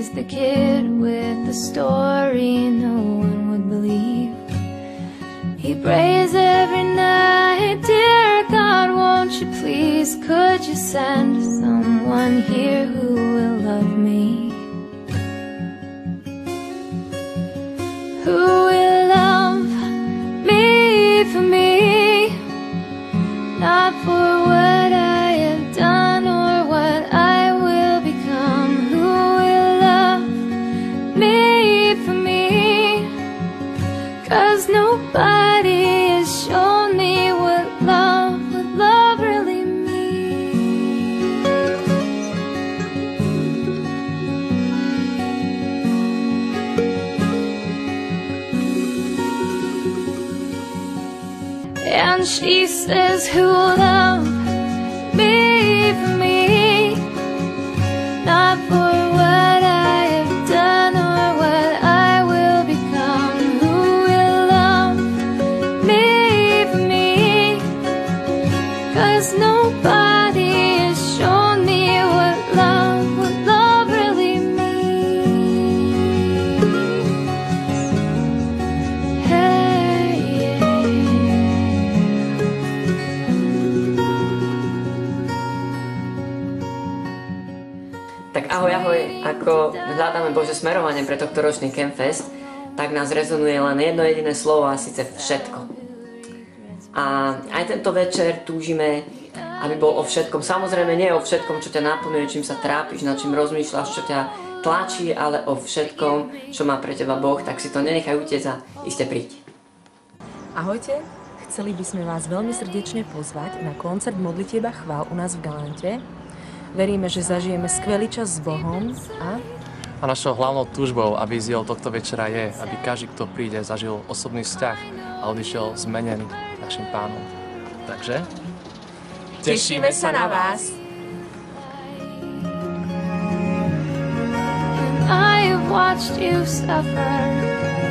He's the kid with the story no one would believe. He prays every night, dear God, won't you please, could you send someone here who will love me? Who will love me for me, not for what I have done or what I will become. Who will love me for me, 'cause nobody has shown me what love really means. And she says, who will love me for me, not for what I have done or what I will become. Who will love me for me, 'cause nobody has shown me what love really means. Hey, yeah. Tak ahoj, ako hľadáme Božie smerovanie pre tohtoročný Campfest, tak nás rezonuje len jedno jediné slovo, a síce všetko. A aj tento večer túžime, aby bol o všetkom. Samozrejme nie o všetkom, čo ťa naplňuje, čím sa trápiš, nad čím rozmýšľaš, čo ťa tlačí, ale o všetkom, čo má pre teba Boh, tak si to nenechaj utiecť a iste príď. Ahojte, chceli by sme vás veľmi srdečne pozvať na koncert modlitieb a chvál u nás v Galante. Veríme, že zažijeme skvelý čas s Bohom A našou hlavnou túžbou a víziou tohto večera je, aby každý, kto príde, zažil osobný vzťah a odišiel zmenený našim Pánom. Takže tešíme sa na vás! I have watched you suffer.